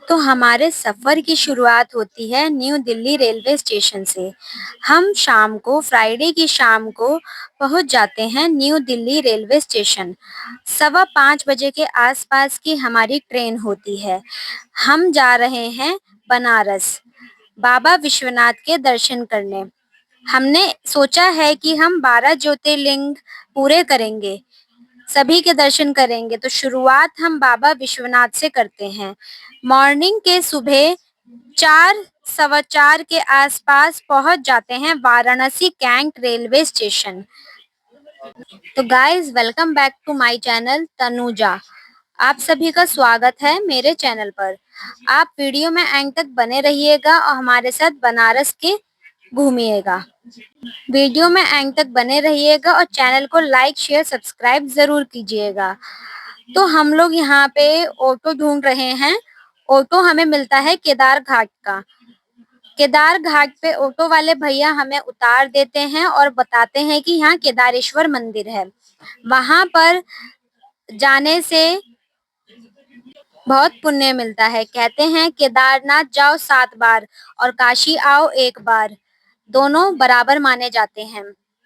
तो हमारे सफर की शुरुआत होती है न्यू दिल्ली रेलवे स्टेशन से। हम शाम को फ्राइडे की शाम को पहुंच जाते हैं न्यू दिल्ली रेलवे स्टेशन। 5:15 बजे के आसपास की हमारी ट्रेन होती है। हम जा रहे हैं बनारस, बाबा विश्वनाथ के दर्शन करने। हमने सोचा है कि हम 12 ज्योतिर्लिंग पूरे करेंगे, सभी के दर्शन करेंगे। तो शुरुआत हम बाबा विश्वनाथ से करते हैं। मॉर्निंग के सुबह 4 सवा 4 के आसपास पहुंच जाते हैं वाराणसी कैंट रेलवे स्टेशन। तो guys, welcome back to my channel Tanuja. आप सभी का स्वागत है मेरे चैनल पर। आप वीडियो में एंड तक बने रहिएगा और हमारे साथ बनारस के घूमिएगा। वीडियो में एंड तक बने रहिएगा और चैनल को लाइक शेयर सब्सक्राइब जरूर कीजिएगा। तो हम लोग यहाँ पे ऑटो ढूंढ रहे हैं। ऑटो हमें मिलता है केदार घाट का। केदार घाट पे ऑटो वाले भैया हमें उतार देते हैं और बताते हैं कि यहाँ केदारेश्वर मंदिर है। वहां पर जाने से बहुत पुण्य मिलता है। कहते हैं केदारनाथ जाओ 7 बार और काशी आओ 1 बार, दोनों बराबर माने जाते हैं।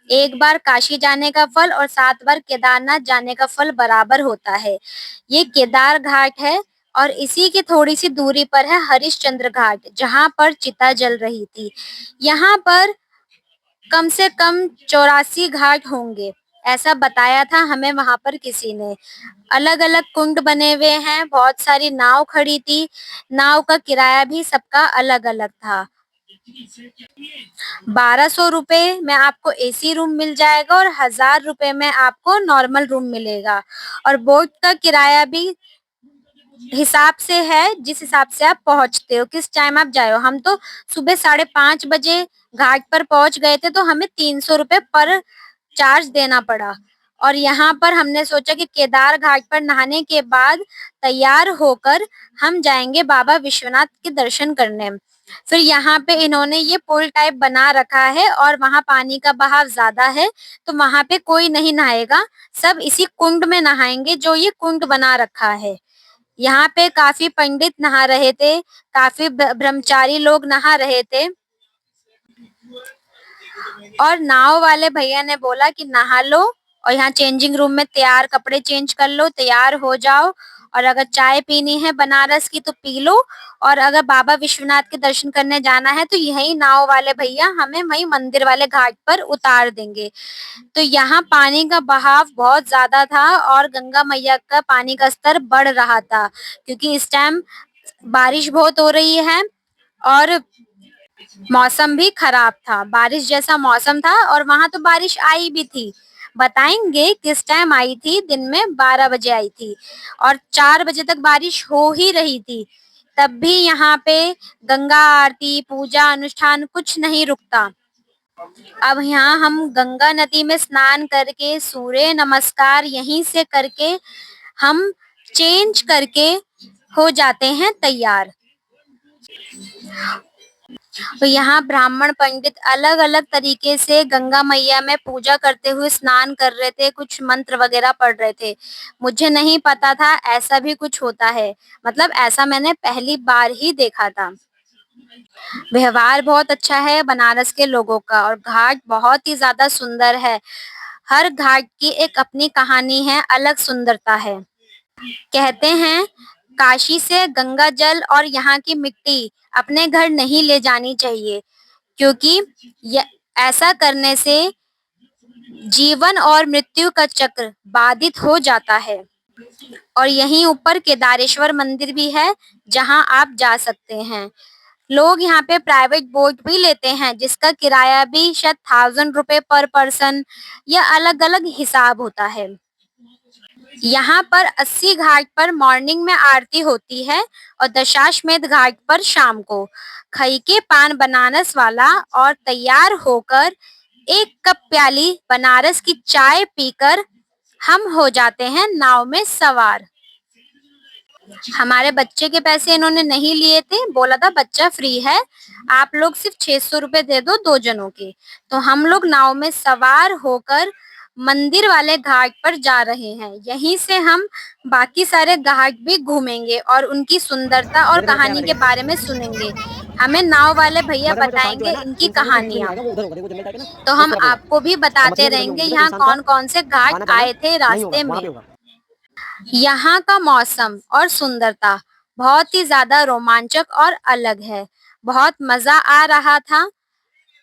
1 बार काशी जाने का फल और 7 बार केदारनाथ जाने का फल बराबर होता है। ये केदार घाट है और इसी की थोड़ी सी दूरी पर है हरिश्चंद्र घाट, जहाँ पर चिता जल रही थी। यहाँ पर कम से कम 84 घाट होंगे, ऐसा बताया था हमें वहां पर किसी ने। अलग अलग कुंड बने हुए हैं, बहुत सारी नाव खड़ी थी। नाव का किराया भी सबका अलग अलग था। 1200 रुपए में आपको एसी रूम मिल जाएगा और 1000 रुपए में आपको नॉर्मल रूम मिलेगा। और बोट का किराया भी हिसाब से है, जिस हिसाब से आप पहुंचते हो, किस टाइम आप जाए हो। हम तो सुबह 5:30 बजे घाट पर पहुंच गए थे, तो हमें 300 रुपए पर चार्ज देना पड़ा। और यहाँ पर हमने सोचा कि केदार घाट पर नहाने के बाद तैयार होकर हम जाएंगे बाबा विश्वनाथ के दर्शन करने। फिर यहाँ पे इन्होंने ये पुल टाइप बना रखा है और वहां पानी का बहाव ज्यादा है, तो वहां पे कोई नहीं नहाएगा, सब इसी कुंड में नहाएंगे जो ये कुंड बना रखा है। यहाँ पे काफी पंडित नहा रहे थे, काफी ब्रह्मचारी लोग नहा रहे थे। और नाव वाले भैया ने बोला कि नहा लो और यहाँ चेंजिंग रूम में तैयार कपड़े चेंज कर लो, तैयार हो जाओ। और अगर चाय पीनी है बनारस की तो पी लो, और अगर बाबा विश्वनाथ के दर्शन करने जाना है तो यही नाव वाले भैया हमें वही मंदिर वाले घाट पर उतार देंगे। तो यहाँ पानी का बहाव बहुत ज्यादा था और गंगा मैया का पानी का स्तर बढ़ रहा था, क्योंकि इस टाइम बारिश बहुत हो रही है और मौसम भी खराब था। बारिश जैसा मौसम था और वहां तो बारिश आई भी थी। बताएंगे किस टाइम आई थी। दिन में 12 बजे आई थी और 4 बजे तक बारिश हो ही रही थी। तब भी यहाँ पे गंगा आरती, पूजा अनुष्ठान कुछ नहीं रुकता। अब यहाँ हम गंगा नदी में स्नान करके सूर्य नमस्कार यहीं से करके हम चेंज करके हो जाते हैं तैयार। तो यहाँ ब्राह्मण पंडित अलग अलग तरीके से गंगा मैया में पूजा करते हुए स्नान कर रहे थे, कुछ मंत्र वगैरह पढ़ रहे थे। मुझे नहीं पता था ऐसा भी कुछ होता है, मतलब ऐसा मैंने पहली बार ही देखा था। व्यवहार बहुत अच्छा है बनारस के लोगों का और घाट बहुत ही ज्यादा सुंदर है। हर घाट की एक अपनी कहानी है, अलग सुंदरता है। कहते हैं काशी से गंगा जल और यहाँ की मिट्टी अपने घर नहीं ले जानी चाहिए, क्योंकि ऐसा करने से जीवन और मृत्यु का चक्र बाधित हो जाता है। और यहीं ऊपर केदारेश्वर मंदिर भी है, जहां आप जा सकते हैं। लोग यहाँ पे प्राइवेट बोट भी लेते हैं, जिसका किराया भी शायद 1000 रुपए पर पर्सन या अलग अलग हिसाब होता है। यहाँ पर 80 घाट पर मॉर्निंग में आरती होती है और दशाश्वमेध घाट पर शाम को। खई के पान बनारस वाला और तैयार होकर 1 कप प्याली बनारस की चाय पीकर हम हो जाते हैं नाव में सवार। हमारे बच्चे के पैसे इन्होंने नहीं लिए थे, बोला था बच्चा फ्री है, आप लोग सिर्फ 600 रुपए दे दो 2 जनों के। तो हम लोग नाव में सवार होकर मंदिर वाले घाट पर जा रहे हैं। यहीं से हम बाकी सारे घाट भी घूमेंगे और उनकी सुंदरता और कहानी के बारे में सुनेंगे। हमें नाव वाले भैया मगरमच्छ का सांप जो बताएंगे है ना इनकी इंसानों को नीचे नहीं कहानियां। आएगा, वो उधर होगा, देखो जंगल टाइप है ना, तो उस हम तरफ होगा। आपको भी और बताते मछलियां भी बड़ी रहेंगे होंगी, जिसमें यहाँ इंसान कौन कौन से घाट आना जाना आए थे नहीं होगा, रास्ते वहां में। पे होगा। यहाँ का मौसम और सुंदरता बहुत ही ज्यादा रोमांचक और अलग है। बहुत मजा आ रहा था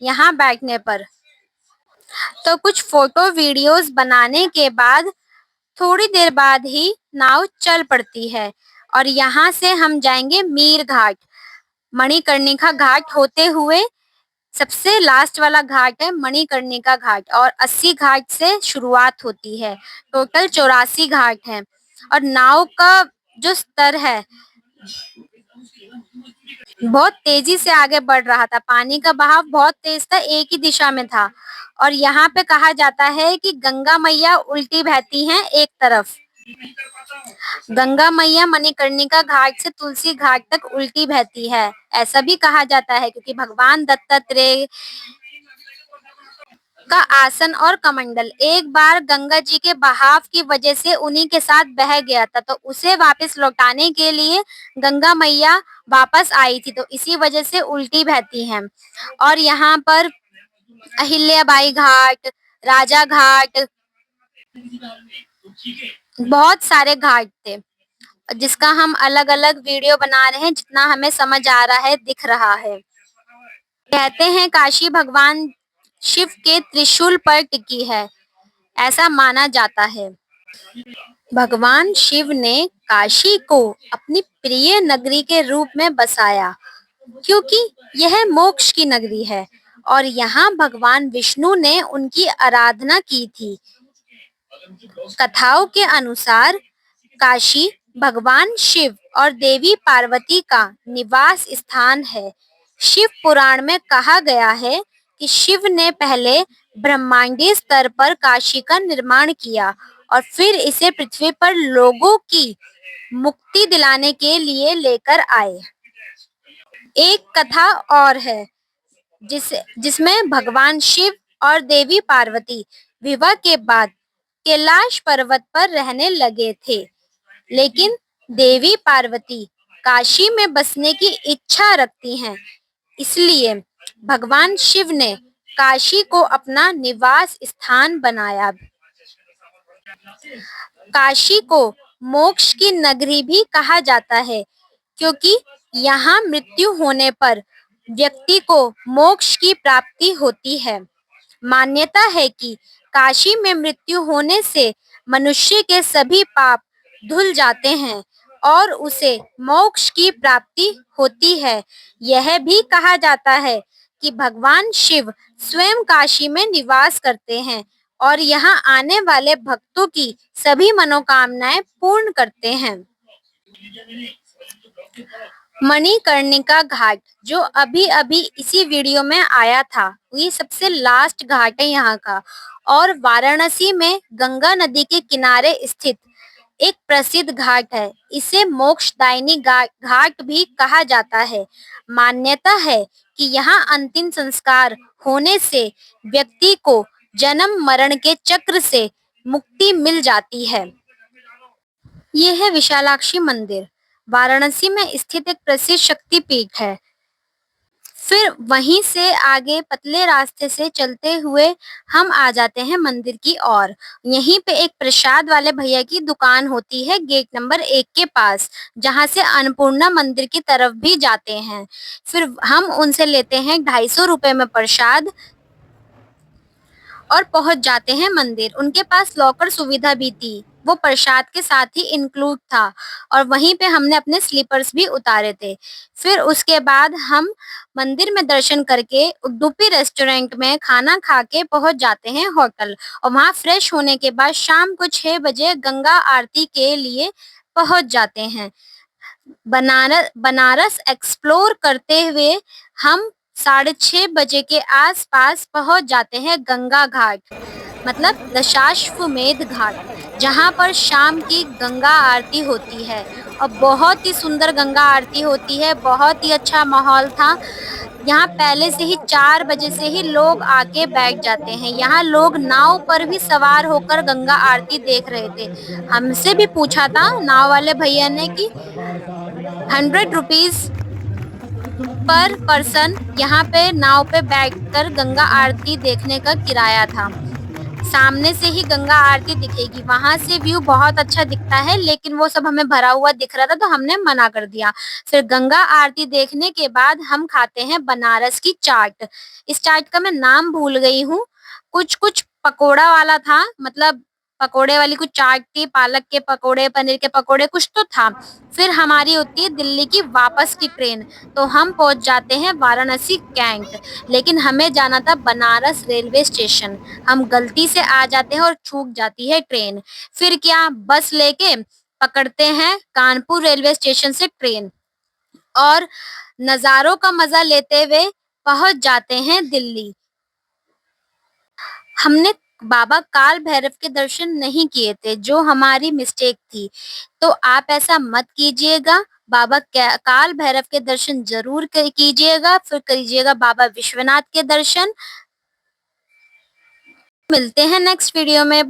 यहाँ बैठने पर। तो कुछ फोटो वीडियोस बनाने के बाद थोड़ी देर बाद ही नाव चल पड़ती है और यहाँ से हम जाएंगे मीर घाट। मणिकर्णिका घाट होते हुए सबसे लास्ट वाला घाट है मणिकर्णिका घाट और 80 घाट से शुरुआत होती है। टोटल 84 घाट हैं और नाव का जो स्तर है बहुत तेजी से आगे बढ़ रहा था। पानी का बहाव बहुत तेज था, एक ही दिशा में था। और यहाँ पे कहा जाता है कि गंगा मैया उल्टी बहती हैं एक तरफ। गंगा मैया मणिकर्णिका घाट से तुलसी घाट तक उल्टी बहती है, ऐसा भी कहा जाता है क्योंकि भगवान दत्तात्रेय का आसन और कमंडल एक बार गंगा जी के बहाव की वजह से उन्हीं के साथ बह गया था, तो उसे वापस लौटाने के लिए गंगा मैया वापस आई थी, तो इसी वजह से उल्टी बहती हैं। और यहाँ पर अहिल्याबाई घाट, राजा घाट, बहुत सारे घाट थे जिसका हम अलग अलग वीडियो बना रहे हैं, जितना हमें समझ आ रहा है दिख रहा है। कहते हैं काशी भगवान शिव के त्रिशूल पर टिकी है, ऐसा माना जाता है। भगवान शिव ने काशी को अपनी प्रिय नगरी के रूप में बसाया क्योंकि यह मोक्ष की नगरी है और यहाँ भगवान विष्णु ने उनकी आराधना की थी। कथाओं के अनुसार काशी भगवान शिव और देवी पार्वती का निवास स्थान है। शिव पुराण में कहा गया है कि शिव ने पहले ब्रह्मांडीय स्तर पर काशी का निर्माण किया और फिर इसे पृथ्वी पर लोगों की मुक्ति दिलाने के लिए लेकर आए। एक कथा और है जिसमें भगवान शिव और देवी पार्वती विवाह के बाद कैलाश पर्वत पर रहने लगे थे, लेकिन देवी पार्वती काशी में बसने की इच्छा रखती हैं, इसलिए भगवान शिव ने काशी को अपना निवास स्थान बनाया। काशी को मोक्ष की नगरी भी कहा जाता है क्योंकि यहाँ मृत्यु होने पर व्यक्ति को मोक्ष की प्राप्ति होती है। मान्यता है कि काशी में मृत्यु होने से मनुष्य के सभी पाप धुल जाते हैं और उसे मोक्ष की प्राप्ति होती है। यह भी कहा जाता है कि भगवान शिव स्वयं काशी में निवास करते हैं और यहाँ आने वाले भक्तों की सभी मनोकामनाएं पूर्ण करते हैं। मणिकर्णिका घाट जो अभी अभी इसी वीडियो में आया था, ये सबसे लास्ट घाट है यहाँ का और वाराणसी में गंगा नदी के किनारे स्थित एक प्रसिद्ध घाट है। इसे मोक्षदायिनी घाट भी कहा जाता है। मान्यता है कि यहाँ अंतिम संस्कार होने से व्यक्ति को जन्म मरण के चक्र से मुक्ति मिल जाती है। यह है विशालाक्षी मंदिर, वाराणसी में स्थित एक प्रसिद्ध शक्तिपीठ है। फिर वहीं से आगे पतले रास्ते से चलते हुए हम आ जाते हैं मंदिर की ओर। यहीं पे एक प्रसाद वाले भैया की दुकान होती है गेट नंबर 1 के पास, जहां से अन्नपूर्णा मंदिर की तरफ भी जाते हैं। फिर हम उनसे लेते हैं 250 रुपए में प्रसाद और पहुंच जाते हैं मंदिर। उनके पास लॉकर सुविधा भी थी, वो प्रसाद के साथ ही इंक्लूड था और वहीं पे हमने अपने स्लीपर्स भी उतारे थे। फिर उसके बाद हम मंदिर में दर्शन करके उडुपी रेस्टोरेंट में खाना खा के पहुंच जाते हैं होटल और वहां फ्रेश होने के बाद शाम को 6 बजे गंगा आरती के लिए पहुंच जाते हैं। बनारस एक्सप्लोर करते हुए हम 6:30 बजे के आसपास पहुंच जाते हैं गंगा घाट, मतलब दशाश्वमेध घाट, जहां पर शाम की गंगा आरती होती है और बहुत ही सुंदर गंगा आरती होती है। बहुत ही अच्छा माहौल था। यहाँ पहले से ही 4 बजे से ही लोग आके बैठ जाते हैं। यहाँ लोग नाव पर भी सवार होकर गंगा आरती देख रहे थे। हमसे भी पूछा था नाव वाले भैया ने कि 100 रुपीज पर पर्सन यहाँ पे नाव पे बैठकर गंगा आरती देखने का किराया था। सामने से ही गंगा आरती दिखेगी, वहां से व्यू बहुत अच्छा दिखता है, लेकिन वो सब हमें भरा हुआ दिख रहा था तो हमने मना कर दिया। फिर गंगा आरती देखने के बाद हम खाते हैं बनारस की चाट। इस चाट का मैं नाम भूल गई हूँ। कुछ कुछ पकोड़ा वाला था, मतलब पकोड़े वाली कुछ चाट थी, पालक के पकोड़े, पनीर के पकोड़े, कुछ तो था। फिर हमारी होती है दिल्ली की वापस की ट्रेन, तो हम पहुंच जाते हैं वाराणसी कैंट, लेकिन हमें जाना था बनारस रेलवे स्टेशन। हम गलती से आ जाते हैं और छूट जाती है ट्रेन। फिर क्या, बस लेके पकड़ते हैं कानपुर रेलवे स्टेशन से ट्रेन, और नजारों का मजा लेते हुए पहुंच जाते हैं दिल्ली। हमने बाबा काल भैरव के दर्शन नहीं किए थे, जो हमारी मिस्टेक थी। तो आप ऐसा मत कीजिएगा, बाबा काल भैरव के दर्शन जरूर कीजिएगा। फिर करिएगा बाबा विश्वनाथ के दर्शन। मिलते हैं नेक्स्ट वीडियो में।